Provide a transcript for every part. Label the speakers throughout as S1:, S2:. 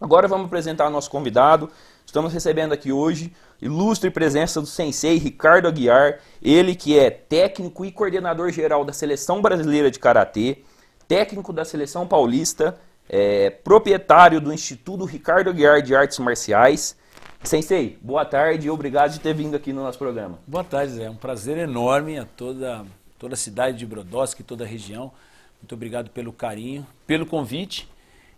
S1: Agora vamos apresentar o nosso convidado. Estamos recebendo aqui hoje ilustre presença do sensei Ricardo Aguiar, ele que é técnico e coordenador geral da Seleção Brasileira de Karatê, técnico da Seleção Paulista, proprietário do Instituto Ricardo Aguiar de Artes Marciais. Sensei, boa tarde e obrigado de ter vindo aqui no nosso programa.
S2: Boa tarde, Zé. É um prazer enorme a toda a cidade de Brodowski, toda a região. Muito obrigado pelo carinho, pelo convite.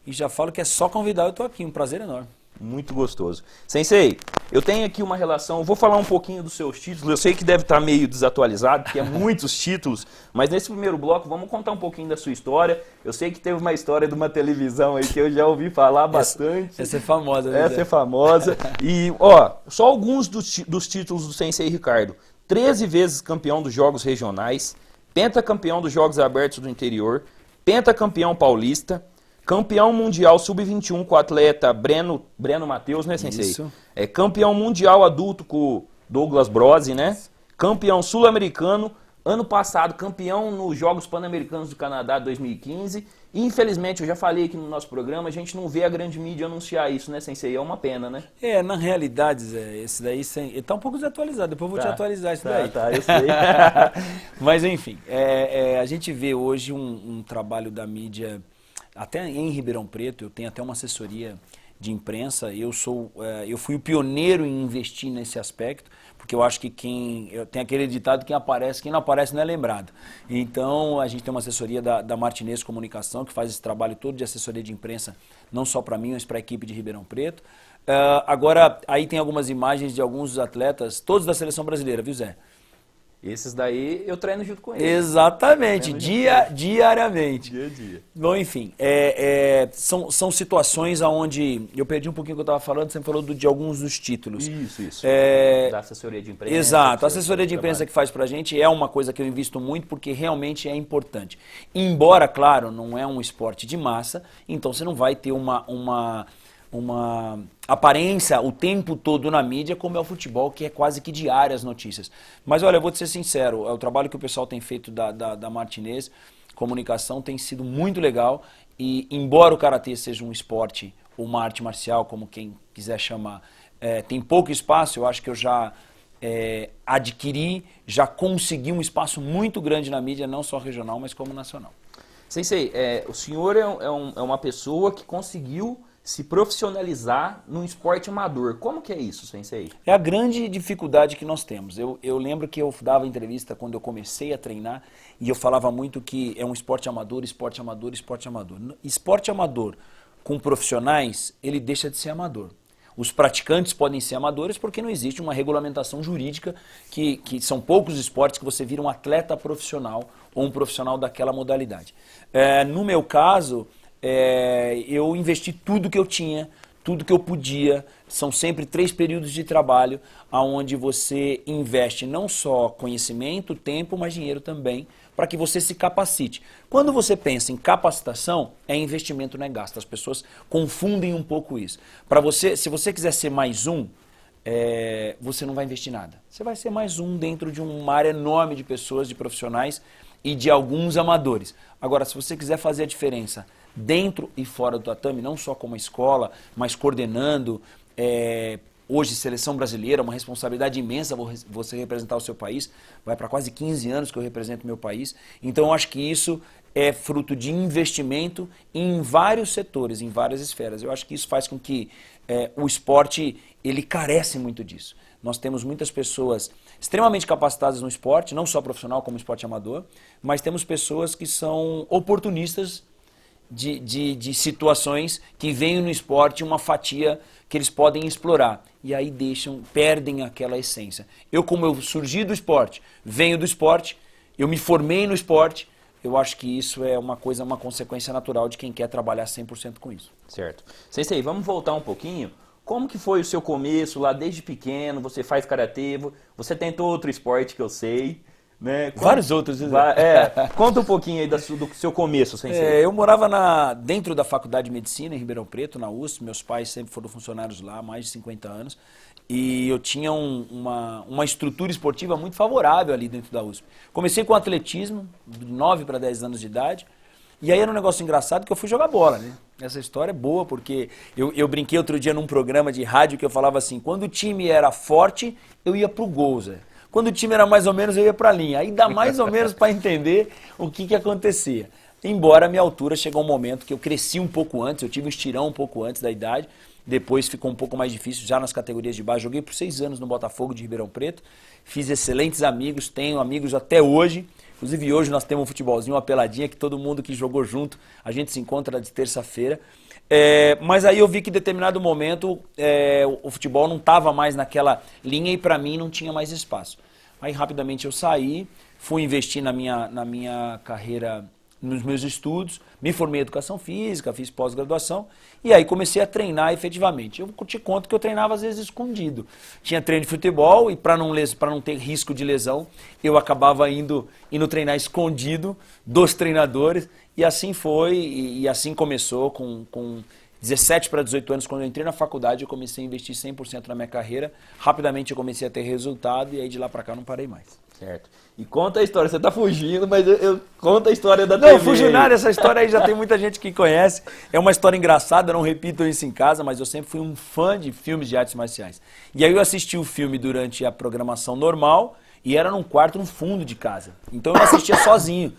S2: E já falo que é só convidar, eu estou aqui. Um prazer enorme.
S1: Muito gostoso. Sensei, eu tenho aqui uma relação, eu vou falar um pouquinho dos seus títulos, eu sei que deve estar meio desatualizado, porque é muitos títulos, mas nesse primeiro bloco vamos contar um pouquinho da sua história. Eu sei que teve uma história de uma televisão aí que eu já ouvi falar bastante.
S2: Essa é famosa, né?
S1: Essa é famosa. E, ó, só alguns dos títulos do Sensei Ricardo. 13 vezes campeão dos Jogos Regionais, pentacampeão dos Jogos Abertos do Interior, pentacampeão paulista, campeão mundial sub-21 com o atleta Breno Matheus, né, Sensei?
S2: Isso.
S1: Campeão mundial adulto com o Douglas Brose, né? Campeão sul-americano. Ano passado, campeão nos Jogos Pan-Americanos do Canadá 2015. E, infelizmente, eu já falei aqui no nosso programa, a gente não vê a grande mídia anunciar isso, né, Sensei? É uma pena, né?
S2: Na realidade, Zé, esse daí ele tá um pouco desatualizado. Depois eu vou te atualizar isso daí.
S1: Tá, eu sei.
S2: Mas, enfim, a gente vê hoje um trabalho da mídia. Até em Ribeirão Preto, eu tenho até uma assessoria de imprensa, eu fui o pioneiro em investir nesse aspecto, porque eu acho que tem aquele ditado, quem não aparece não é lembrado. Então, a gente tem uma assessoria da Martinez Comunicação, que faz esse trabalho todo de assessoria de imprensa, não só para mim, mas para a equipe de Ribeirão Preto. Agora, aí tem algumas imagens de alguns atletas, todos da seleção brasileira, viu, Zé?
S1: Esses daí eu treino junto com eles.
S2: Exatamente, diariamente.
S1: Dia a dia.
S2: Bom, enfim, são situações onde eu perdi um pouquinho o que eu estava falando, você me falou de alguns dos títulos.
S1: Isso. Da assessoria de imprensa.
S2: Exato, a assessoria de imprensa que faz pra gente é uma coisa que eu invisto muito porque realmente é importante. Embora, claro, não é um esporte de massa, então você não vai ter uma aparência o tempo todo na mídia, como é o futebol, que é quase que diário as notícias. Mas olha, eu vou te ser sincero, o trabalho que o pessoal tem feito da Martinez Comunicação tem sido muito legal, e embora o karatê seja um esporte, ou uma arte marcial, como quem quiser chamar, tem pouco espaço, eu acho que eu já já consegui um espaço muito grande na mídia, não só regional, mas como nacional.
S1: Sensei, o senhor é uma pessoa que conseguiu se profissionalizar num esporte amador. Como que é isso, Sensei?
S2: É a grande dificuldade que nós temos. Eu lembro que eu dava entrevista quando eu comecei a treinar e eu falava muito que é um esporte amador, esporte amador, esporte amador. Esporte amador com profissionais, ele deixa de ser amador. Os praticantes podem ser amadores porque não existe uma regulamentação jurídica que são poucos esportes que você vira um atleta profissional ou um profissional daquela modalidade. No meu caso, eu investi tudo que eu tinha, tudo que eu podia. São sempre 3 períodos de trabalho onde você investe não só conhecimento, tempo, mas dinheiro também, para que você se capacite. Quando você pensa em capacitação, investimento, não é gasto. As pessoas confundem um pouco isso. Se você quiser ser mais um, você não vai investir nada. Você vai ser mais um dentro de uma área enorme de pessoas, de profissionais e de alguns amadores. Agora, se você quiser fazer a diferença dentro e fora do tatame, não só como escola, mas coordenando, hoje seleção brasileira, uma responsabilidade imensa você representar o seu país, vai para quase 15 anos que eu represento meu país, então eu acho que isso é fruto de investimento em vários setores, em várias esferas. Eu acho que isso faz com que o esporte, ele carece muito disso. Nós temos muitas pessoas extremamente capacitadas no esporte, não só profissional como esporte amador, mas temos pessoas que são oportunistas de situações que veem no esporte uma fatia que eles podem explorar. E aí perdem aquela essência. Como eu surgi do esporte, venho do esporte, eu me formei no esporte, eu acho que isso é uma consequência natural de quem quer trabalhar 100% com isso.
S1: Certo. Sensei, vamos voltar um pouquinho. Como que foi o seu começo lá desde pequeno? Você faz karatê, você tentou outro esporte que eu sei, né?
S2: Vários outros.
S1: Conta um pouquinho aí do seu começo, Sensei.
S2: Eu morava dentro da Faculdade de Medicina, em Ribeirão Preto, na USP. Meus pais sempre foram funcionários lá há mais de 50 anos. E eu tinha uma estrutura esportiva muito favorável ali dentro da USP. Comecei com atletismo, de 9 para 10 anos de idade. E aí era um negócio engraçado que eu fui jogar bola, né? Essa história é boa, porque eu brinquei outro dia num programa de rádio que eu falava assim, quando o time era forte, eu ia pro gol, Zé. Quando o time era mais ou menos, eu ia pra linha. Aí dá mais ou menos para entender o que acontecia. Embora a minha altura chegou um momento que eu cresci um pouco antes, eu tive um estirão um pouco antes da idade, depois ficou um pouco mais difícil já nas categorias de base. Joguei por 6 anos no Botafogo de Ribeirão Preto, fiz excelentes amigos, tenho amigos até hoje. Inclusive hoje nós temos um futebolzinho, uma peladinha que todo mundo que jogou junto, a gente se encontra de terça-feira. Mas aí eu vi que em determinado momento o futebol não estava mais naquela linha e para mim não tinha mais espaço. Aí rapidamente eu saí, fui investir na minha carreira, nos meus estudos, me formei em educação física, fiz pós-graduação e aí comecei a treinar efetivamente. Eu te conto que eu treinava às vezes escondido. Tinha treino de futebol e para não ter risco de lesão, eu acabava indo treinar escondido dos treinadores e assim foi e assim começou com 17 para 18 anos, quando eu entrei na faculdade, eu comecei a investir 100% na minha carreira. Rapidamente eu comecei a ter resultado e aí de lá para cá não parei mais.
S1: Certo. E conta a história, você tá fugindo, mas eu conta a história da
S2: TV. Não,
S1: fujo
S2: nada, essa história aí já tem muita gente que conhece. É uma história engraçada, não repito isso em casa, mas eu sempre fui um fã de filmes de artes marciais. E aí eu assisti o filme durante a programação normal e era num quarto no fundo de casa. Então eu assistia sozinho.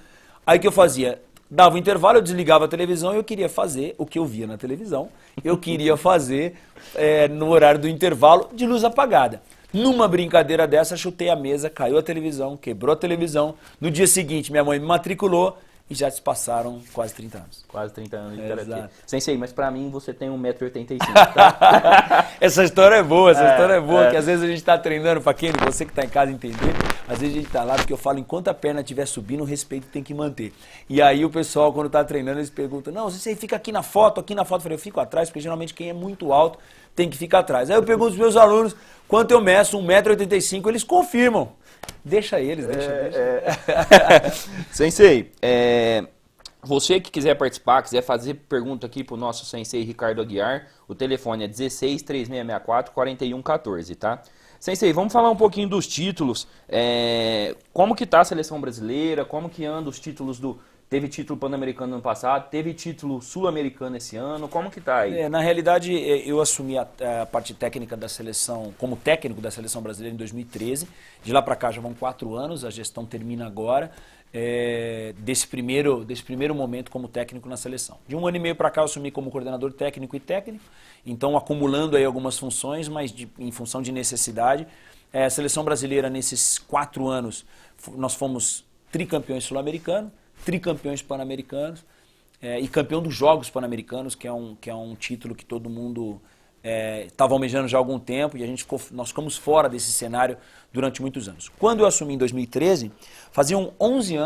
S2: Aí o que eu fazia? Dava um intervalo, eu desligava a televisão e eu queria fazer o que eu via na televisão. Eu queria fazer no horário do intervalo de luz apagada. Numa brincadeira dessa, chutei a mesa, caiu a televisão, quebrou a televisão. No dia seguinte, minha mãe me matriculou e já se passaram quase 30 anos.
S1: Quase 30 anos de karatê. Sensei, mas pra mim você tem 1,85 m, tá?
S2: Essa história é boa, que às vezes a gente tá treinando, pra quem, você que tá em casa entender, às vezes a gente tá lá, porque eu falo, enquanto a perna estiver subindo, o respeito tem que manter. E aí o pessoal, quando tá treinando, eles perguntam, não, você fica aqui na foto. Eu falei, eu fico atrás, porque geralmente quem é muito alto tem que ficar atrás. Aí eu pergunto aos meus alunos, quanto eu meço, 1,85 m, eles confirmam. Deixa eles, deixa.
S1: Sensei, você que quiser participar, quiser fazer pergunta aqui pro nosso Sensei Ricardo Aguiar, o telefone é 16 3664 4114, tá? Sensei, vamos falar um pouquinho dos títulos, como que tá a seleção brasileira, como que anda os títulos Teve título pan-americano no ano passado, teve título sul-americano esse ano, como que tá aí?
S2: Na realidade, eu assumi a parte técnica da seleção, como técnico da seleção brasileira em 2013. De lá para cá já vão 4 anos, a gestão termina agora, desse primeiro momento como técnico na seleção. De 1 ano e meio para cá eu assumi como coordenador técnico, então acumulando aí algumas funções, mas em função de necessidade. A seleção brasileira nesses 4 anos, nós fomos tricampeões sul-americanos, tricampeões pan-americanos e campeão dos Jogos Pan-Americanos, que é um título que todo mundo estava almejando já há algum tempo e nós ficamos fora desse cenário durante muitos anos. Quando eu assumi em 2013, faziam 11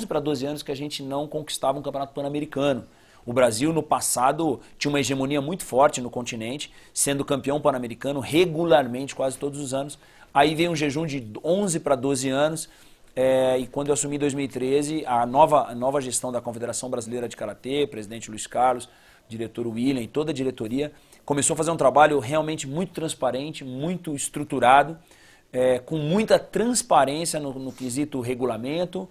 S2: para 12 anos que a gente não conquistava um campeonato pan-americano. O Brasil, no passado, tinha uma hegemonia muito forte no continente, sendo campeão pan-americano regularmente, quase todos os anos. Aí veio um jejum de 11 para 12 anos, e quando eu assumi em 2013, a nova gestão da Confederação Brasileira de Karatê, presidente Luiz Carlos, diretor William e toda a diretoria, começou a fazer um trabalho realmente muito transparente, muito estruturado, com muita transparência no quesito regulamento,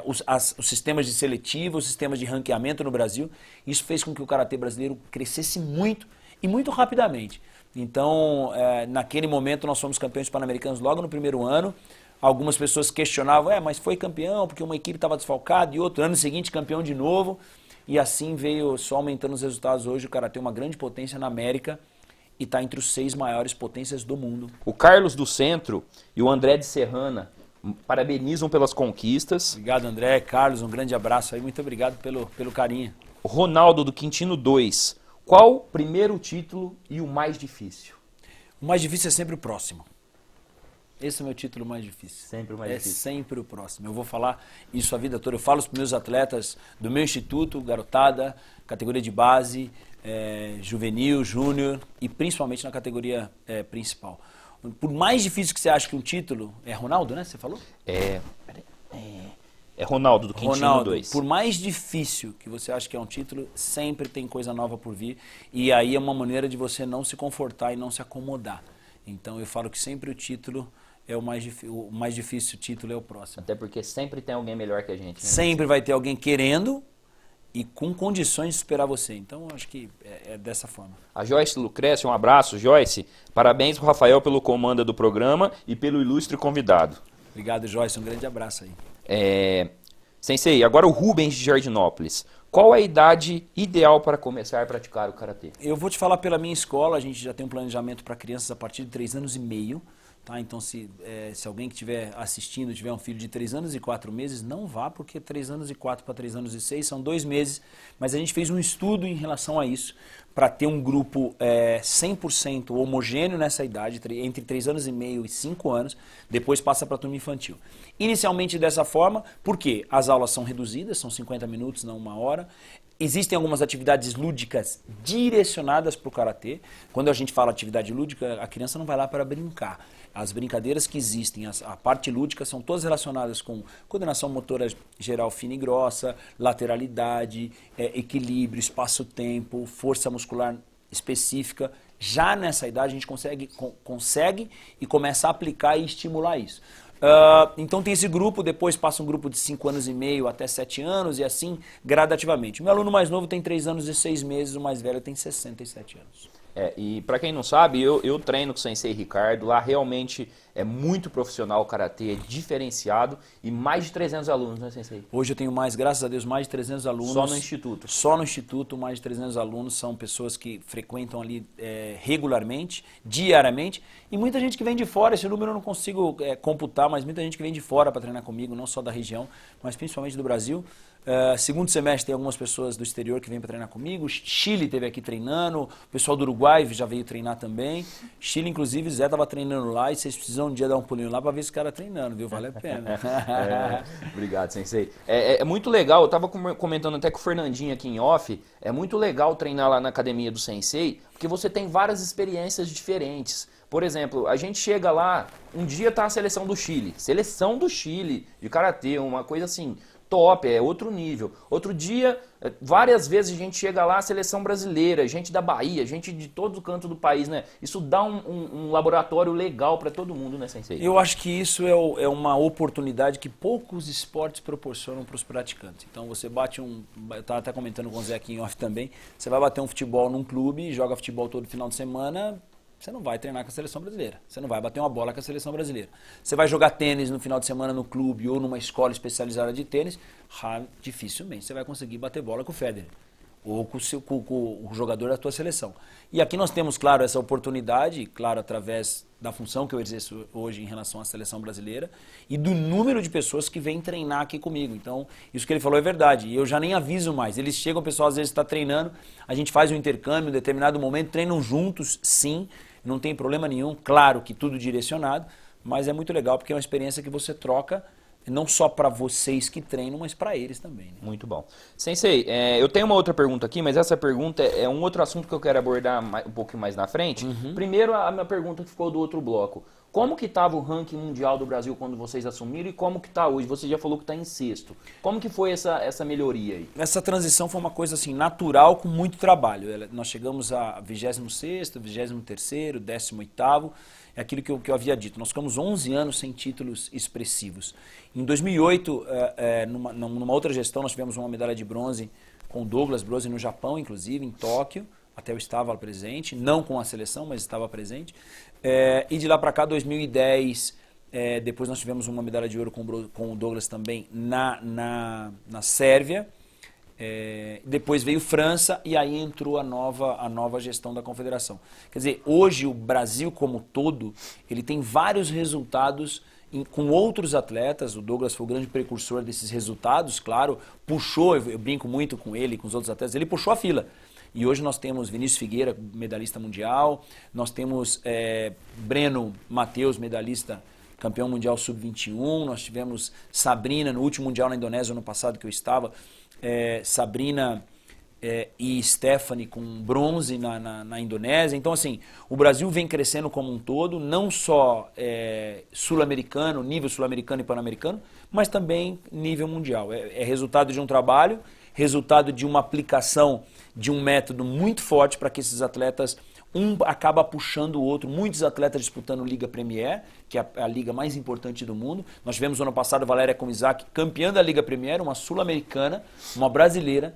S2: os sistemas de seletivo, os sistemas de ranqueamento no Brasil. Isso fez com que o Karatê brasileiro crescesse muito e muito rapidamente. Então, naquele momento, nós fomos campeões pan-americanos logo no primeiro ano. Algumas pessoas questionavam, mas foi campeão porque uma equipe estava desfalcada e outro ano seguinte campeão de novo. E assim veio só aumentando os resultados. Hoje o Karatê é uma grande potência na América e está entre os 6 maiores potências do mundo.
S1: O Carlos do Centro e o André de Serrana parabenizam pelas conquistas.
S2: Obrigado, André. Carlos, um grande abraço aí. Muito obrigado pelo carinho.
S1: O Ronaldo do Quintino 2. Qual o primeiro título e o mais difícil?
S2: O mais difícil é sempre o próximo. Esse é o meu título mais difícil.
S1: Sempre o mais difícil.
S2: Sempre o próximo. Eu vou falar isso a vida toda. Eu falo para os meus atletas do meu instituto, garotada, categoria de base, juvenil, júnior e principalmente na categoria principal. Por mais difícil que você acha que um título... É Ronaldo, né? Você falou?
S1: É Ronaldo do Quintino 2.
S2: Por mais difícil que você acha que é um título, sempre tem coisa nova por vir. E aí é uma maneira de você não se confortar e não se acomodar. Então eu falo que sempre o título... o mais difícil título é o próximo.
S1: Até porque sempre tem alguém melhor que a gente. Né?
S2: Sempre vai ter alguém querendo e com condições de esperar você. Então, acho que é dessa forma.
S1: A Joyce Lucrécia, um abraço. Joyce, parabéns pro Rafael pelo comando do programa e pelo ilustre convidado.
S2: Obrigado, Joyce. Um grande abraço aí.
S1: Sensei, agora o Rubens de Jardinópolis. Qual é a idade ideal para começar a praticar o Karatê?
S2: Eu vou te falar pela minha escola, a gente já tem um planejamento para crianças a partir de 3 anos e meio. Tá? Então, se alguém que estiver assistindo tiver um filho de 3 anos e 4 meses, não vá, porque 3 anos e 4 para 3 anos e 6 são 2 meses. Mas a gente fez um estudo em relação a isso, para ter um grupo 100% homogêneo nessa idade, entre 3 anos e meio e 5 anos, depois passa para a turma infantil. Inicialmente dessa forma, porque as aulas são reduzidas, são 50 minutos, não 1 hora. Existem algumas atividades lúdicas direcionadas para o Karatê. Quando a gente fala atividade lúdica, a criança não vai lá para brincar. As brincadeiras que existem, a parte lúdica, são todas relacionadas com coordenação motora geral fina e grossa, lateralidade, equilíbrio, espaço-tempo, força muscular específica. Já nessa idade a gente consegue e começa a aplicar e estimular isso. Então tem esse grupo, depois passa um grupo de 5 anos e meio até 7 anos e assim gradativamente. O meu aluno mais novo tem 3 anos e 6 meses, o mais velho tem 67 anos.
S1: E para quem não sabe, eu treino com o Sensei Ricardo, lá realmente é muito profissional o Karatê, é diferenciado e mais de 300 alunos, né, Sensei?
S2: Hoje eu tenho graças a Deus, mais de 300 alunos.
S1: Só no Instituto?
S2: Só no Instituto, mais de 300 alunos, são pessoas que frequentam ali regularmente, diariamente, e muita gente que vem de fora, esse número eu não consigo computar, mas muita gente que vem de fora para treinar comigo, não só da região, mas principalmente do Brasil. Segundo semestre tem algumas pessoas do exterior que vêm para treinar comigo. Chile esteve aqui treinando, o pessoal do Uruguai já veio treinar também. Chile, inclusive, Zé estava treinando lá e vocês precisam um dia dar um pulinho lá para ver esse cara treinando, viu? Vale a pena.
S1: Obrigado, Sensei. É muito legal, eu estava comentando até com o Fernandinho aqui em off, é muito legal treinar lá na academia do Sensei, porque você tem várias experiências diferentes. Por exemplo, a gente chega lá, um dia tá a seleção do Chile de Karatê, uma coisa assim, top, é outro nível. Outro dia, várias vezes a gente chega lá, a seleção brasileira, gente da Bahia, gente de todo canto do país, né? Isso dá um laboratório legal para todo mundo, né, Sensei?
S2: Eu acho que isso é uma oportunidade que poucos esportes proporcionam para os praticantes. Então você bate eu estava até comentando com o Zé aqui em off também, você vai bater um futebol num clube, joga futebol todo final de semana, você não vai treinar com a seleção brasileira. Você não vai bater uma bola com a seleção brasileira. Você vai jogar tênis no final de semana no clube ou numa escola especializada de tênis, dificilmente você vai conseguir bater bola com o Federer ou com o jogador da tua seleção. E aqui nós temos, claro, essa oportunidade, claro, através da função que eu exerço hoje em relação à seleção brasileira e do número de pessoas que vêm treinar aqui comigo. Então, isso que ele falou é verdade. E eu já nem aviso mais. Eles chegam, o pessoal às vezes está treinando, a gente faz um intercâmbio, em determinado momento, treinam juntos, sim, não tem problema nenhum, claro que tudo direcionado, mas é muito legal porque é uma experiência que você troca não só para vocês que treinam, mas para eles também. Né?
S1: Muito bom. Sensei, eu tenho uma outra pergunta aqui, mas essa pergunta é um outro assunto que eu quero abordar um pouquinho mais na frente. Primeiro, a minha pergunta que ficou do outro bloco. Como que estava o ranking mundial do Brasil quando vocês assumiram e como que está hoje? Você já falou que está em 6º. Como que foi essa melhoria aí?
S2: Essa transição foi uma coisa assim natural, com muito trabalho. Nós chegamos a 26º, 23º, 18º. É aquilo que eu havia dito. Nós ficamos 11 anos sem títulos expressivos. Em 2008, numa outra gestão, nós tivemos uma medalha de bronze com o Douglas Bronze no Japão, inclusive, em Tóquio. Até eu estava presente, não com a seleção, mas estava presente. E de lá para cá, 2010, depois nós tivemos uma medalha de ouro com o Douglas também na Sérvia. Depois veio França e aí entrou a nova gestão da confederação. Quer dizer, hoje o Brasil como todo, ele tem vários resultados com outros atletas. O Douglas foi o grande precursor desses resultados, claro, puxou, eu brinco muito com ele, com os outros atletas, ele puxou a fila. E hoje nós temos Vinícius Figueira, medalhista mundial, nós temos Breno Matheus, medalhista campeão mundial sub-21, nós tivemos Sabrina no último mundial na Indonésia, ano passado que eu estava, Sabrina e Stephanie com bronze na Indonésia. Então, assim, o Brasil vem crescendo como um todo, não só sul-americano, nível sul-americano e pan-americano, mas também nível mundial. É resultado de um trabalho, resultado de uma aplicação de um método muito forte para que esses atletas, acaba puxando o outro. Muitos atletas disputando Liga Premier, que é a liga mais importante do mundo. Nós tivemos no ano passado a Valéria Comisac, campeã da Liga Premier, uma sul-americana, uma brasileira,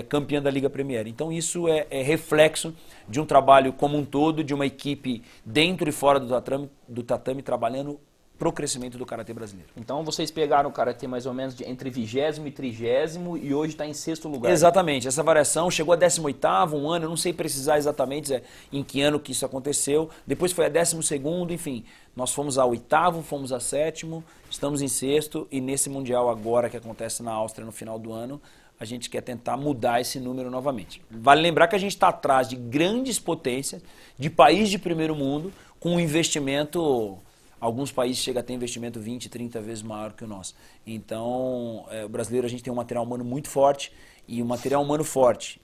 S2: campeã da Liga Premier. Então isso é reflexo de um trabalho como um todo, de uma equipe dentro e fora do tatame trabalhando para o crescimento do Karatê brasileiro.
S1: Então vocês pegaram o Karatê mais ou menos entre 20º e 30º e hoje está em 6º lugar.
S2: Exatamente, essa variação chegou a 18º, um ano, eu não sei precisar exatamente em que ano que isso aconteceu, depois foi a 12º, enfim, nós fomos a 8º, fomos a 7º, estamos em 6º e nesse Mundial agora que acontece na Áustria no final do ano, a gente quer tentar mudar esse número novamente. Vale lembrar que a gente está atrás de grandes potências, de países de primeiro mundo, com um investimento... Alguns países chegam a ter investimento 20, 30 vezes maior que o nosso. Então, o brasileiro, a gente tem um material humano muito forte, e um material humano forte,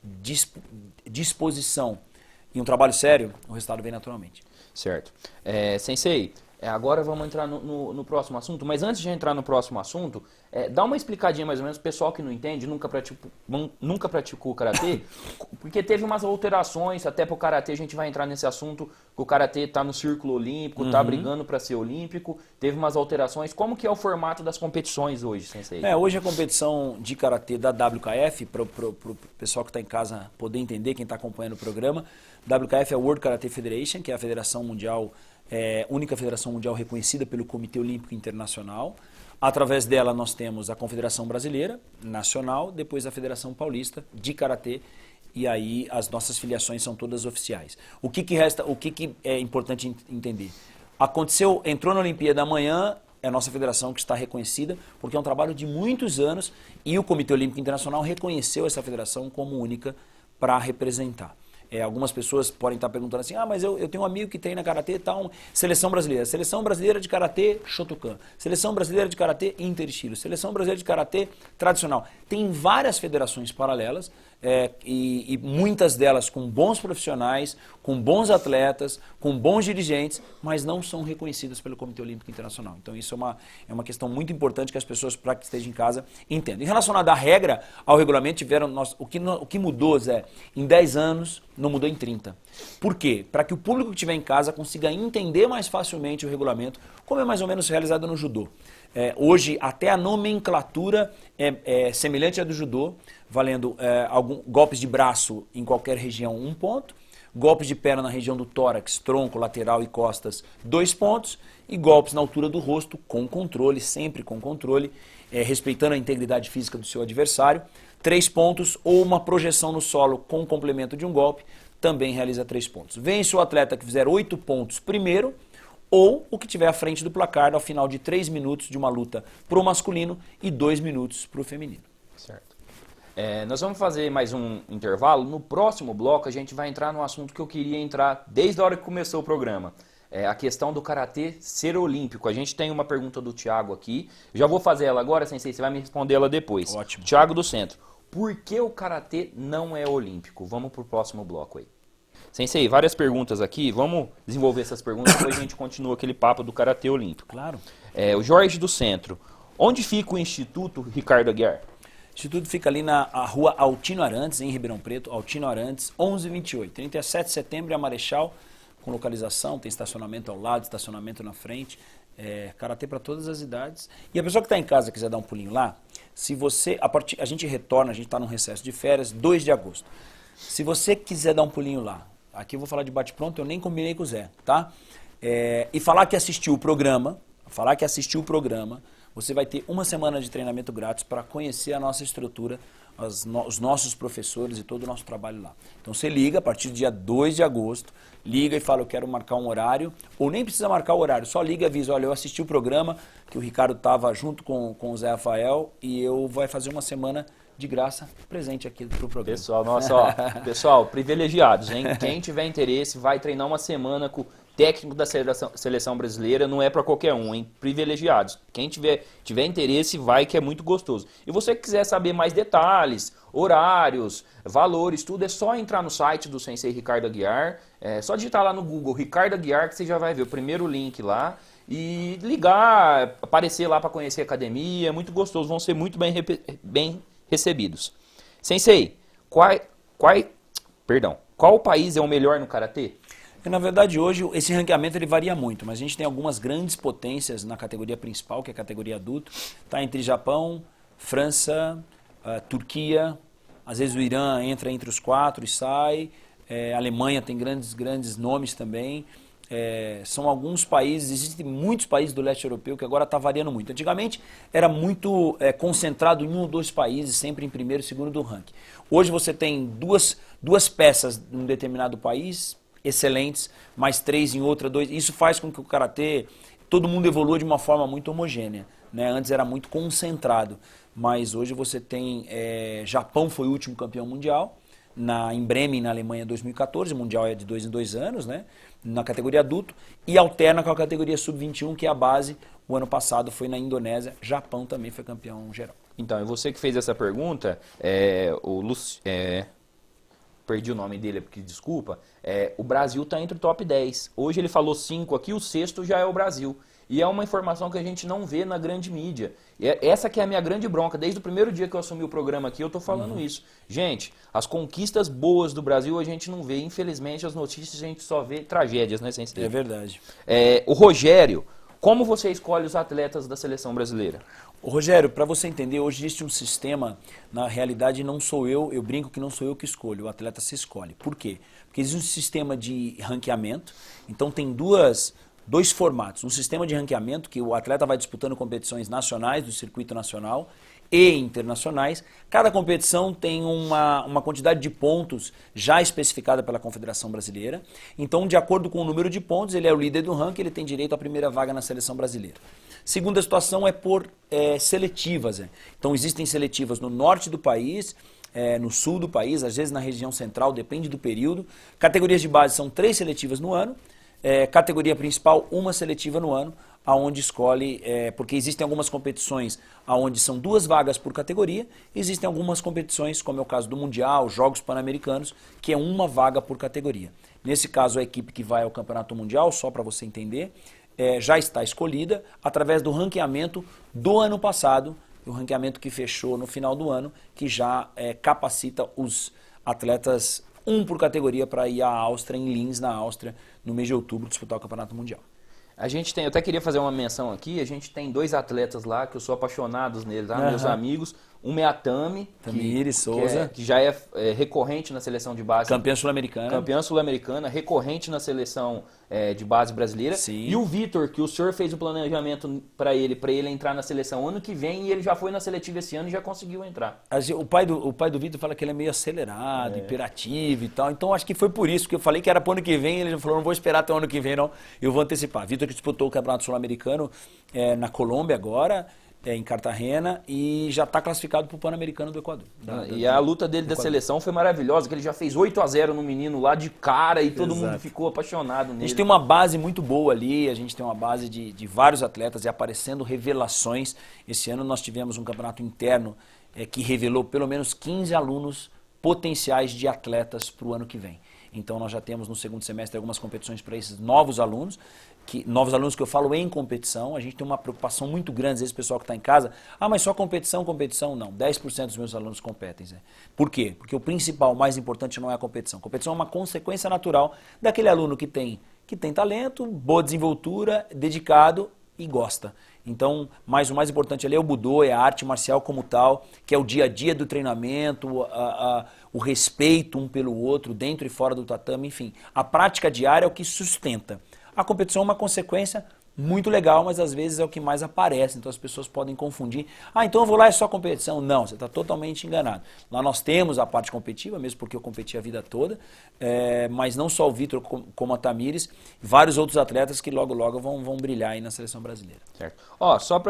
S2: disposição e um trabalho sério, o resultado vem naturalmente.
S1: Certo. Sensei, agora vamos entrar no próximo assunto, mas antes de entrar no próximo assunto, dá uma explicadinha mais ou menos, o pessoal que não entende, nunca praticou Karatê, porque teve umas alterações, até para o Karatê, a gente vai entrar nesse assunto, que o Karatê está no círculo olímpico, está brigando para ser olímpico, teve umas alterações. Como que é o formato das competições hoje, Sensei?
S2: Hoje a competição de Karatê da WKF, para o pessoal que está em casa poder entender, quem está acompanhando o programa, WKF é a World Karate Federation, que é a federação mundial, única federação mundial reconhecida pelo Comitê Olímpico Internacional. Através dela nós temos a Confederação Brasileira Nacional, depois a Federação Paulista de Karatê, e aí as nossas filiações são todas oficiais. O que resta, o que é importante entender? Entrou na Olimpíada amanhã, é a nossa federação que está reconhecida, porque é um trabalho de muitos anos e o Comitê Olímpico Internacional reconheceu essa federação como única para representar. Algumas pessoas podem estar perguntando assim, mas eu tenho um amigo que treina Karatê, Seleção Brasileira de Karatê Shotokan, Seleção Brasileira de Karatê Interestilo, Seleção Brasileira de Karatê Tradicional. Tem várias federações paralelas, e muitas delas com bons profissionais, com bons atletas, com bons dirigentes, mas não são reconhecidas pelo Comitê Olímpico Internacional. Então isso é uma questão muito importante que as pessoas, para que estejam em casa, entendam. Em relação à regra, ao regulamento, o que mudou, Zé, em 10 anos, não mudou em 30. Por quê? Para que o público que estiver em casa consiga entender mais facilmente o regulamento, como é mais ou menos realizado no judô. Hoje, até a nomenclatura é semelhante à do judô, valendo golpes de braço em qualquer região, 1 ponto, golpes de perna na região do tórax, tronco, lateral e costas, 2 pontos, e golpes na altura do rosto, com controle, sempre com controle, respeitando a integridade física do seu adversário, 3 pontos, ou uma projeção no solo com complemento de um golpe, também realiza 3 pontos. Vence o atleta que fizer 8 pontos primeiro, ou o que tiver à frente do placar ao final de 3 minutos de uma luta para o masculino e 2 minutos para o feminino.
S1: Certo. Nós vamos fazer mais um intervalo. No próximo bloco a gente vai entrar no assunto que eu queria entrar desde a hora que começou o programa. A questão do Karatê ser olímpico. A gente tem uma pergunta do Thiago aqui. Já vou fazer ela agora, Sensei, você vai me responder ela depois.
S2: Ótimo.
S1: Thiago do Centro. Por que o Karatê não é olímpico? Vamos para o próximo bloco aí. Sensei, várias perguntas aqui. Vamos desenvolver essas perguntas, depois a gente continua aquele papo do Karatê olímpico.
S2: Claro.
S1: O Jorge do Centro. Onde fica o Instituto Ricardo Aguiar?
S2: O Instituto fica ali na rua Altino Arantes, em Ribeirão Preto, Altino Arantes, 1128. 37 de setembro é a Marechal, com localização, tem estacionamento ao lado, estacionamento na frente. Karatê para todas as idades. E a pessoa que está em casa quiser dar um pulinho lá, se você, a gente retorna, a gente está num recesso de férias, 2 de agosto. Se você quiser dar um pulinho lá, aqui eu vou falar de bate-pronto, eu nem combinei com o Zé, tá? E falar que assistiu o programa, você vai ter 1 semana de treinamento grátis para conhecer a nossa estrutura, os nossos professores e todo o nosso trabalho lá. Então você liga a partir do dia 2 de agosto, liga e fala, eu quero marcar um horário, ou nem precisa marcar o horário, só liga e avisa, olha, eu assisti o programa, que o Ricardo estava junto com o Zé Rafael, e eu vou fazer 1 semana de graça presente aqui pro programa.
S1: Pessoal, pessoal, privilegiados, hein? Quem tiver interesse, vai treinar 1 semana com o técnico da seleção brasileira, não é para qualquer um, hein? Privilegiados. Quem tiver interesse, vai, que é muito gostoso. E você que quiser saber mais detalhes, horários, valores, tudo, é só entrar no site do Sensei Ricardo Aguiar, só digitar lá no Google Ricardo Aguiar, que você já vai ver o primeiro link lá, e ligar, aparecer lá para conhecer a academia, é muito gostoso, vão ser muito bem recebidos. Sensei, qual país é o melhor no Karatê?
S2: Na verdade, hoje, esse ranqueamento ele varia muito, mas a gente tem algumas grandes potências na categoria principal, que é a categoria adulto. Está entre Japão, França, Turquia, Às vezes o Irã entra entre os 4 e sai. A Alemanha tem grandes nomes também. São alguns países, existem muitos países do leste europeu que agora está variando muito. Antigamente era muito concentrado em 1 ou 2 países, sempre em primeiro e segundo do ranking. Hoje você tem duas peças em um determinado país, excelentes, mais 3 em outra, 2. Isso faz com que o karatê, todo mundo evolua de uma forma muito homogênea. Né? Antes era muito concentrado, mas hoje você tem... Japão foi o último campeão mundial, em Bremen, na Alemanha, 2014, o mundial é de 2 em 2 anos, né? Na categoria adulto, e alterna com a categoria sub-21, que é a base. O ano passado foi na Indonésia, Japão também foi campeão geral.
S1: Então, e você que fez essa pergunta, perdi o nome dele, porque desculpa, o Brasil está entre o top 10. Hoje ele falou 5 aqui, o 6º já é o Brasil. E é uma informação que a gente não vê na grande mídia. Essa que é a minha grande bronca. Desde o primeiro dia que eu assumi o programa aqui, eu estou falando isso. Gente, as conquistas boas do Brasil a gente não vê. Infelizmente, as notícias a gente só vê tragédias, né, Sensei?
S2: É verdade.
S1: O Rogério, como você escolhe os atletas da seleção brasileira?
S2: Ô, Rogério, para você entender, hoje existe um sistema, na realidade não sou eu brinco que não sou eu que escolho, o atleta se escolhe. Por quê? Porque existe um sistema de ranqueamento, então tem dois formatos. Um sistema de ranqueamento que o atleta vai disputando competições nacionais do circuito nacional e internacionais. Cada competição tem uma quantidade de pontos já especificada pela Confederação Brasileira. Então, de acordo com o número de pontos, ele é o líder do ranking, ele tem direito à primeira vaga na seleção brasileira. Segunda situação é por seletivas. Então, existem seletivas no norte do país, no sul do país, às vezes na região central, depende do período. Categorias de base são 3 seletivas no ano. Categoria principal, 1 seletiva no ano, aonde escolhe, porque existem algumas competições onde são 2 vagas por categoria, existem algumas competições, como é o caso do Mundial, Jogos Pan-Americanos, que é 1 vaga por categoria. Nesse caso, a equipe que vai ao Campeonato Mundial, só para você entender, já está escolhida através do ranqueamento do ano passado, o ranqueamento que fechou no final do ano, que já capacita os atletas 1 por categoria para ir à Áustria, em Linz, na Áustria, no mês de outubro, disputar o Campeonato Mundial.
S1: Eu até queria fazer uma menção aqui, a gente tem 2 atletas lá, que eu sou apaixonado neles, meus amigos. Um é a
S2: Tamires Souza,
S1: que já é recorrente na seleção de base.
S2: Campeã sul-americana,
S1: recorrente na seleção de base brasileira.
S2: Sim.
S1: E o Vitor, que o senhor fez o planejamento para ele entrar na seleção ano que vem, e ele já foi na seletiva esse ano e já conseguiu entrar.
S2: O pai do Vitor fala que ele é meio acelerado, hiperativo e tal, então acho que foi por isso que eu falei que era para o ano que vem, ele já falou, não vou esperar até o ano que vem não, eu vou antecipar. Vitor que disputou o Campeonato Sul-Americano na Colômbia agora, em Cartagena, e já está classificado para o Pan-Americano do Equador.
S1: E a luta dele da seleção foi maravilhosa, que ele já fez 8-0 no menino lá de cara e todo mundo ficou apaixonado nele.
S2: A gente tem uma base muito boa ali, a gente tem uma base de vários atletas e aparecendo revelações. Esse ano nós tivemos um campeonato interno que revelou pelo menos 15 alunos potenciais de atletas para o ano que vem. Então nós já temos no segundo semestre algumas competições para esses novos alunos que eu falo em competição. A gente tem uma preocupação muito grande, às vezes o pessoal que está em casa, mas só competição, não, 10% dos meus alunos competem. Por quê? Porque o principal, o mais importante não é a competição. A competição é uma consequência natural daquele aluno que tem talento, boa desenvoltura, dedicado e gosta. Então, mas o mais importante ali é o Budô, é a arte marcial como tal, que é o dia a dia do treinamento, o respeito um pelo outro, dentro e fora do tatame, enfim. A prática diária é o que sustenta. A competição é uma consequência muito legal, mas às vezes é o que mais aparece, então as pessoas podem confundir. Então eu vou lá, é só competição. Não, você está totalmente enganado. Lá nós temos a parte competitiva, mesmo porque eu competi a vida toda, mas não só o Vitor, como a Tamires, vários outros atletas que logo vão brilhar aí na seleção brasileira.
S1: Certo.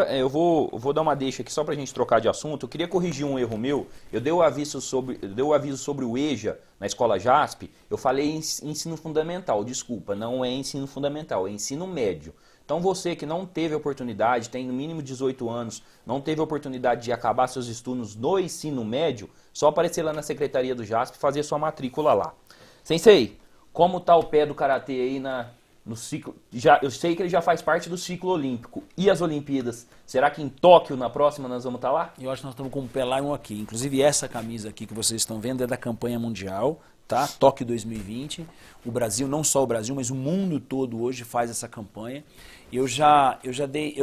S1: Eu vou dar uma deixa aqui só para a gente trocar de assunto. Eu queria corrigir um erro meu. Eu dei o aviso sobre o EJA na escola JASP. Eu falei ensino fundamental, desculpa, não é ensino fundamental, é ensino médio. Então você que não teve oportunidade, tem no mínimo 18 anos, não teve oportunidade de acabar seus estudos no ensino médio, só aparecer lá na secretaria do JASP e fazer sua matrícula lá. Sensei, como está o pé do Karatê aí no ciclo? Eu sei que ele já faz parte do ciclo olímpico. E as Olimpíadas? Será que em Tóquio, na próxima, nós vamos estar lá?
S2: Eu acho que nós estamos com um pé lá e um aqui. Inclusive essa camisa aqui que vocês estão vendo é da campanha mundial. tá? Tóquio 2020. O Brasil, não só o Brasil, mas o mundo todo hoje faz essa campanha. Eu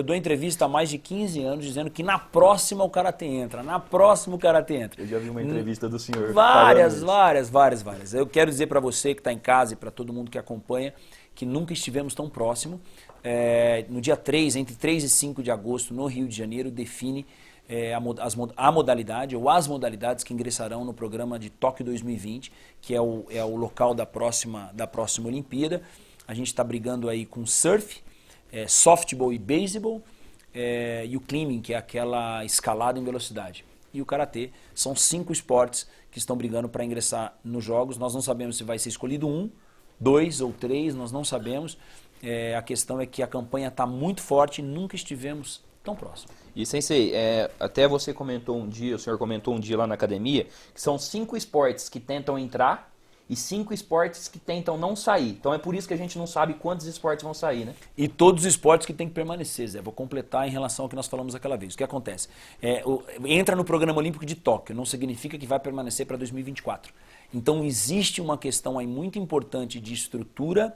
S2: dou entrevista há mais de 15 anos dizendo que na próxima o Karatê entra, na próxima o Karatê entra.
S1: Eu já vi uma entrevista do senhor.
S2: Várias. Eu quero dizer para você que está em casa e para todo mundo que acompanha que nunca estivemos tão próximo. No dia 3, entre 3 e 5 de agosto, no Rio de Janeiro, define a modalidade ou as modalidades que ingressarão no programa de Tóquio 2020, que é o local da próxima Olimpíada. A gente está brigando aí com surf, softball e beisebol, e o climbing, que é aquela escalada em velocidade. E o karatê. São 5 esportes que estão brigando para ingressar nos Jogos. Nós não sabemos se vai ser escolhido 1, 2 ou 3, nós não sabemos. A questão é que a campanha está muito forte e nunca estivemos tão próximo.
S1: E Sensei, até você comentou um dia, o senhor comentou um dia lá na academia, que são 5 esportes que tentam entrar e 5 esportes que tentam não sair. Então é por isso que a gente não sabe quantos esportes vão sair, né?
S2: E todos os esportes que tem que permanecer, Zé. Vou completar em relação ao que nós falamos aquela vez. O que acontece? Entra no Programa Olímpico de Tóquio, não significa que vai permanecer para 2024. Então existe uma questão aí muito importante de estrutura,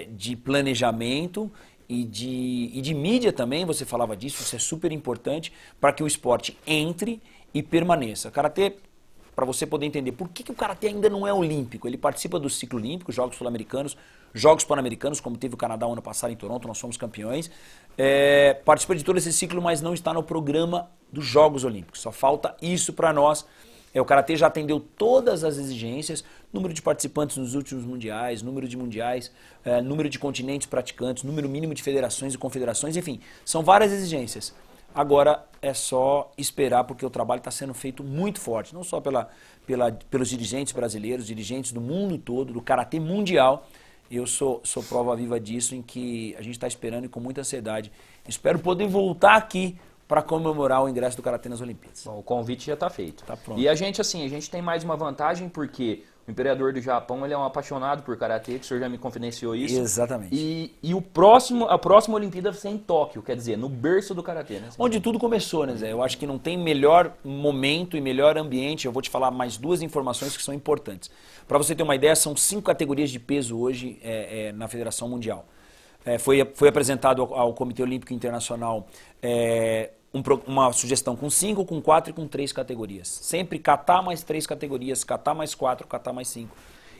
S2: de planejamento e de mídia também, você falava disso, isso é super importante para que o esporte entre e permaneça. Karatê, para você poder entender por que o Karatê ainda não é olímpico, ele participa do ciclo olímpico, Jogos Sul-Americanos, Jogos Pan-Americanos, como teve o Canadá ano passado em Toronto, nós fomos campeões, participa de todo esse ciclo, mas não está no programa dos Jogos Olímpicos, só falta isso para nós. O Karatê já atendeu todas as exigências, número de participantes nos últimos mundiais, número de mundiais, número de continentes praticantes, número mínimo de federações e confederações, enfim, são várias exigências. Agora é só esperar, porque o trabalho está sendo feito muito forte, não só pelos dirigentes brasileiros, dirigentes do mundo todo, do Karatê mundial. Eu sou prova viva disso, em que a gente está esperando e com muita ansiedade. Espero poder voltar aqui para comemorar o ingresso do Karatê nas Olimpíadas.
S1: Bom, o convite já está feito.
S2: Tá pronto.
S1: E a gente tem mais uma vantagem, porque o imperador do Japão, ele é um apaixonado por Karatê, que o senhor já me confidenciou isso.
S2: Exatamente.
S1: E a próxima Olimpíada vai ser em Tóquio, quer dizer, no berço do Karatê, né?
S2: Onde tudo começou, né, Zé? Eu acho que não tem melhor momento e melhor ambiente. Eu vou te falar mais 2 informações que são importantes. Para você ter uma ideia, são 5 categorias de peso hoje na Federação Mundial. Foi apresentado ao Comitê Olímpico Internacional uma sugestão com 5, com 4 e com 3 categorias. Sempre catar mais 3 categorias, catar mais 4, catar mais 5.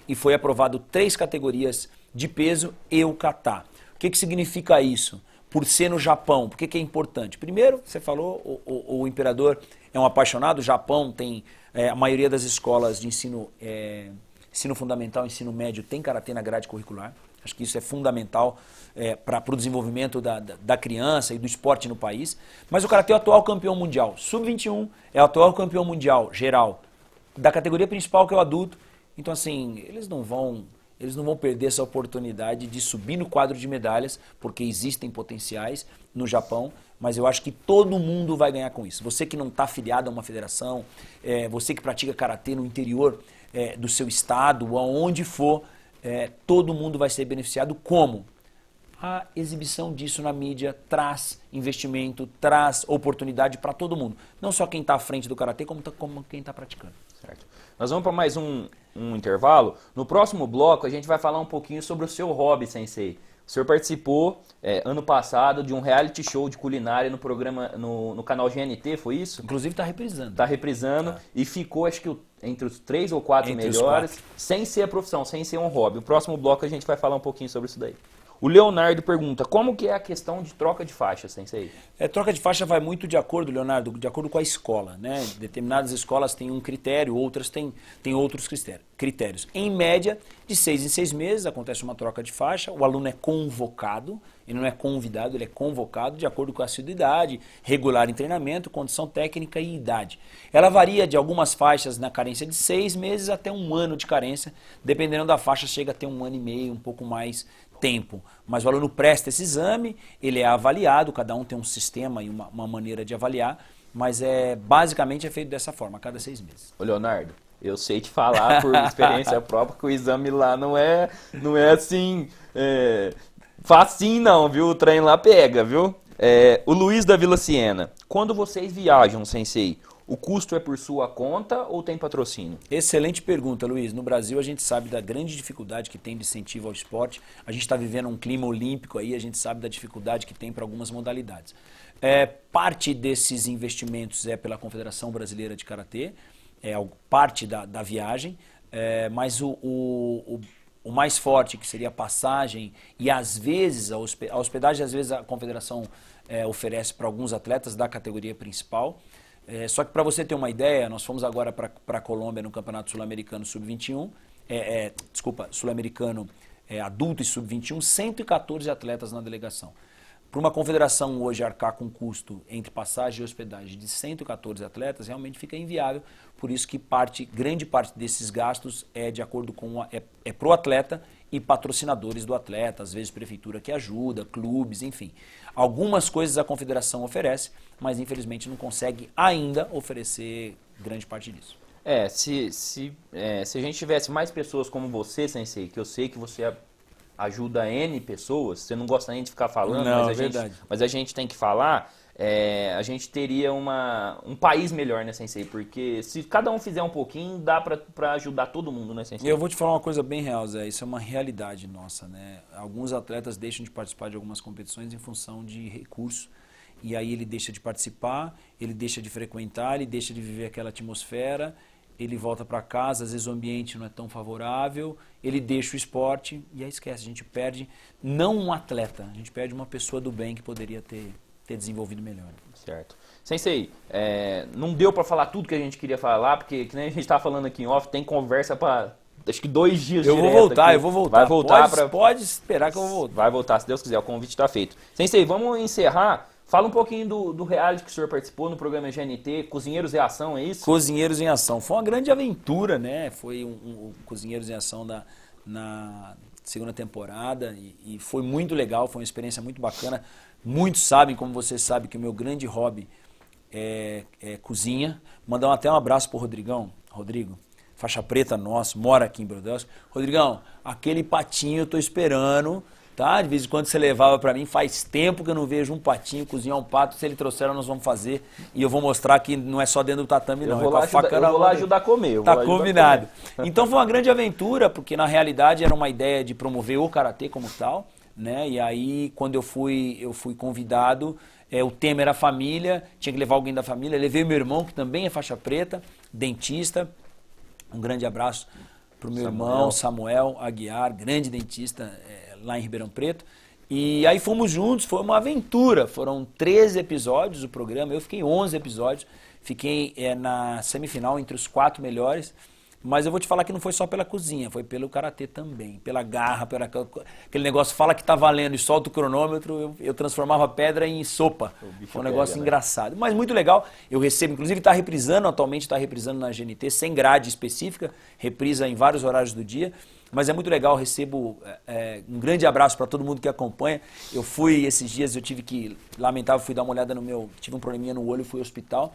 S2: E foi aprovado 3 categorias de peso e o catar. O que significa isso? Por ser no Japão, por que é importante? Primeiro, você falou, o imperador é um apaixonado. O Japão tem, a maioria das escolas de ensino fundamental, ensino médio, tem karatê na grade curricular. Acho que isso é fundamental para o desenvolvimento da criança e do esporte no país. Mas o karatê é o atual campeão mundial. Sub-21 é o atual campeão mundial geral da categoria principal, que é o adulto. Então, assim, eles não vão perder essa oportunidade de subir no quadro de medalhas, porque existem potenciais no Japão. Mas eu acho que todo mundo vai ganhar com isso. Você que não está afiliado a uma federação, você que pratica karatê no interior do seu estado, ou aonde for, todo mundo vai ser beneficiado. Como? A exibição disso na mídia traz investimento, traz oportunidade para todo mundo. Não só quem está à frente do karatê, como quem está praticando.
S1: Certo. Nós vamos para mais um intervalo. No próximo bloco, a gente vai falar um pouquinho sobre o seu hobby, Sensei. O senhor participou ano passado de um reality show de culinária no programa, no canal GNT, foi isso?
S2: Inclusive está reprisando.
S1: Está reprisando e ficou, acho que entre os 3 ou 4 melhores, sem ser a profissão, sem ser um hobby. O próximo bloco a gente vai falar um pouquinho sobre isso daí. O Leonardo pergunta, como que é a questão de troca de faixa, Sensei?
S2: Troca de faixa vai muito de acordo, Leonardo, de acordo com a escola, né? Determinadas escolas têm um critério, outras têm outros critérios. Em média, de 6 em 6 meses acontece uma troca de faixa, o aluno é convocado, ele não é convidado, ele é convocado de acordo com a assiduidade, regular em treinamento, condição técnica e idade. Ela varia de algumas faixas na carência de 6 meses até 1 ano de carência, dependendo da faixa, chega a ter 1 ano e meio, um pouco mais tempo. Mas o aluno presta esse exame, ele é avaliado, cada um tem um sistema e uma maneira de avaliar, mas basicamente é feito dessa forma, a cada 6 meses.
S1: Ô Leonardo, eu sei te falar por experiência própria que o exame lá não é assim, facinho não, viu? O trem lá pega, viu? O Luiz da Vila Siena, quando vocês viajam, Sensei, o custo é por sua conta ou tem patrocínio?
S2: Excelente pergunta, Luiz. No Brasil, a gente sabe da grande dificuldade que tem de incentivo ao esporte. A gente está vivendo um clima olímpico aí, a gente sabe da dificuldade que tem para algumas modalidades. Parte desses investimentos é pela Confederação Brasileira de Karatê, parte da viagem, mas o mais forte, que seria a passagem e às vezes a hospedagem, às vezes a Confederação oferece para alguns atletas da categoria principal. Só que para você ter uma ideia, nós fomos agora para a Colômbia no Campeonato Sul-Americano Sub-21, Sul-Americano adulto e Sub-21, 114 atletas na delegação. Para uma confederação hoje arcar com custo entre passagem e hospedagem de 114 atletas, realmente fica inviável, por isso que grande parte desses gastos é de acordo com para o atleta e patrocinadores do atleta, às vezes prefeitura que ajuda, clubes, enfim. Algumas coisas a confederação oferece, mas infelizmente não consegue ainda oferecer grande parte disso.
S1: Se a gente tivesse mais pessoas como você, Sensei, que eu sei que você ajuda N pessoas, você não gosta nem de ficar falando,
S2: Não,
S1: mas a gente tem que falar, a gente teria um país melhor, né, Sensei? Porque se cada um fizer um pouquinho, dá para ajudar todo mundo, né, Sensei?
S2: Eu vou te falar uma coisa bem real, Zé, isso é uma realidade nossa, né? Alguns atletas deixam de participar de algumas competições em função de recurso, e aí ele deixa de participar, ele deixa de frequentar, ele deixa de viver aquela atmosfera, ele volta para casa, às vezes o ambiente não é tão favorável, ele deixa o esporte e aí esquece, a gente perde não um atleta, a gente perde uma pessoa do bem que poderia ter desenvolvido melhor.
S1: Certo. Sensei, não deu para falar tudo que a gente queria falar, porque que nem a gente estava falando aqui em off, tem conversa para acho que 2 dias
S2: eu vou voltar.
S1: Vai voltar.
S2: Pode esperar que eu vou voltar.
S1: Vai voltar, se Deus quiser, o convite está feito. Sensei, vamos encerrar. Fala um pouquinho do reality que o senhor participou no programa GNT, Cozinheiros em Ação, é isso?
S2: Cozinheiros em Ação. Foi uma grande aventura, né? Foi um Cozinheiros em Ação na segunda temporada e foi muito legal, foi uma experiência muito bacana. Muitos sabem, como você sabe, que o meu grande hobby é cozinha. Mandar até um abraço pro Rodrigo, faixa preta nosso, mora aqui em Brodowski. Rodrigão, aquele patinho eu tô esperando. Tá? De vez em quando você levava para mim, faz tempo que eu não vejo um patinho cozinhar um pato, se ele trouxer nós vamos fazer e eu vou mostrar que não é só dentro do tatame não,
S1: eu vou lá ajudar a comer.
S2: Tá combinado. Então foi uma grande aventura, porque na realidade era uma ideia de promover o karatê como tal, né? E aí quando eu fui convidado, o tema era família, tinha que levar alguém da família, levei meu irmão que também é faixa preta, dentista, um grande abraço pro meu irmão Samuel Aguiar, grande dentista, lá em Ribeirão Preto, e aí fomos juntos, foi uma aventura, foram 13 episódios o programa, eu fiquei 11 episódios, fiquei na semifinal entre os 4 melhores, mas eu vou te falar que não foi só pela cozinha, foi pelo karatê também, pela garra, aquele negócio, fala que tá valendo e solta o cronômetro, eu transformava pedra em sopa, foi um negócio engraçado, mas muito legal, eu recebo, inclusive atualmente está reprisando na GNT, sem grade específica, reprisa em vários horários do dia, mas é muito legal, recebo um grande abraço para todo mundo que acompanha. Eu fui, esses dias, lamentável, fui dar uma olhada tive um probleminha no olho, fui ao hospital,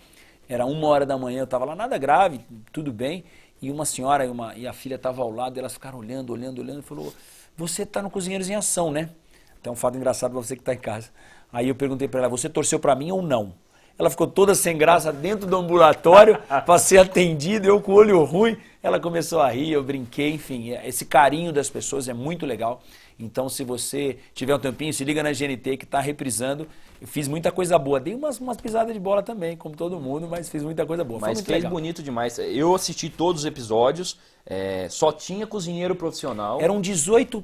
S2: era 1h da manhã, eu estava lá, nada grave, tudo bem, e uma senhora e a filha estavam ao lado, elas ficaram olhando, e falou, você está no Cozinheiros em Ação, né? Tem um fato engraçado para você que está em casa. Aí eu perguntei para ela, você torceu para mim ou não? Ela ficou toda sem graça dentro do ambulatório para ser atendida, eu com o olho ruim. Ela começou a rir, eu brinquei, enfim. Esse carinho das pessoas é muito legal. Então, se você tiver um tempinho, se liga na GNT que está reprisando. Eu fiz muita coisa boa. Dei umas pisadas de bola também, como todo mundo, mas fiz muita coisa boa.
S1: Mas fez bonito demais. Eu assisti todos os episódios, só tinha cozinheiro profissional.
S2: Eram 18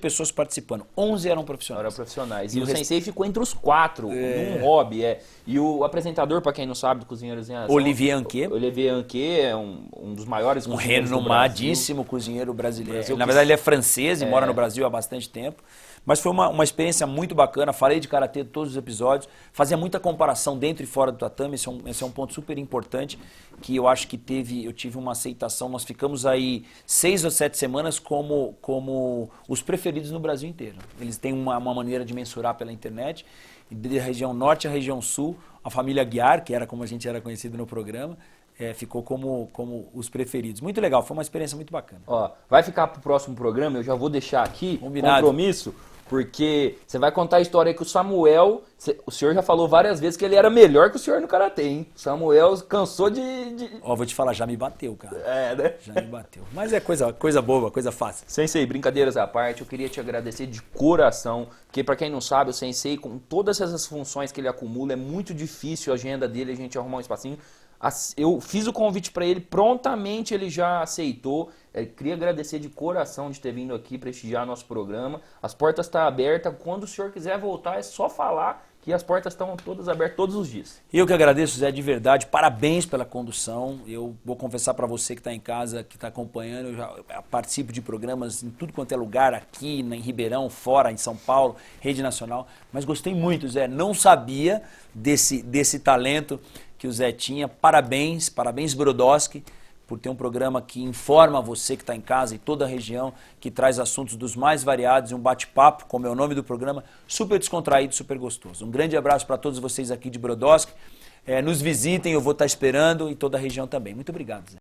S2: pessoas participando, 11 eram profissionais.
S1: Eram profissionais. E o Sensei ficou entre os 4, num hobby. E o apresentador, para quem não sabe, do Cozinheiros em Ação...
S2: Olivier Anquet.
S1: Olivier Anquet é um dos maiores cozinheiros
S2: renomadíssimo cozinheiro brasileiro. Na verdade, ele é francês e mora no Brasil há bastante tempo. Mas foi uma experiência muito bacana, falei de karatê todos os episódios, fazia muita comparação dentro e fora do tatame, esse é um ponto super importante, que eu acho que eu tive uma aceitação, nós ficamos aí 6 ou 7 semanas como os preferidos no Brasil inteiro. Eles têm uma maneira de mensurar pela internet, da região norte à região sul, a família Aguiar, que era como a gente era conhecido no programa, ficou como os preferidos. Muito legal, foi uma experiência muito bacana.
S1: Ó, vai ficar pro próximo programa, eu já vou deixar aqui,
S2: combinado.
S1: Compromisso, Porque você vai contar a história aí que o Samuel, o senhor já falou várias vezes que ele era melhor que o senhor no karatê, hein? O Samuel cansou de...
S2: Ó, vou te falar, já me bateu, cara.
S1: É, né?
S2: Já me bateu. Mas é coisa boba, coisa fácil.
S1: Sensei, brincadeiras à parte, eu queria te agradecer de coração, porque para quem não sabe, o Sensei, com todas essas funções que ele acumula, é muito difícil a agenda dele, a gente arrumar um espacinho. Eu fiz o convite para ele, prontamente ele já aceitou. Queria agradecer de coração de ter vindo aqui prestigiar nosso programa. As portas estão abertas, quando o senhor quiser voltar é só falar que as portas estão todas abertas todos os dias.
S2: Eu que agradeço, Zé, de verdade. Parabéns pela condução. Eu vou confessar para você que está em casa, que está acompanhando, eu já participo de programas em tudo quanto é lugar, aqui em Ribeirão, fora, em São Paulo, rede nacional. Mas gostei muito, Zé. Não sabia desse talento que o Zé tinha. Parabéns, parabéns, Brodowski, por ter um programa que informa você que está em casa e toda a região, que traz assuntos dos mais variados e um bate-papo, como é o nome do programa, super descontraído, super gostoso. Um grande abraço para todos vocês aqui de Brodowski. Nos visitem, eu vou estar esperando, e toda a região também. Muito obrigado, Zé.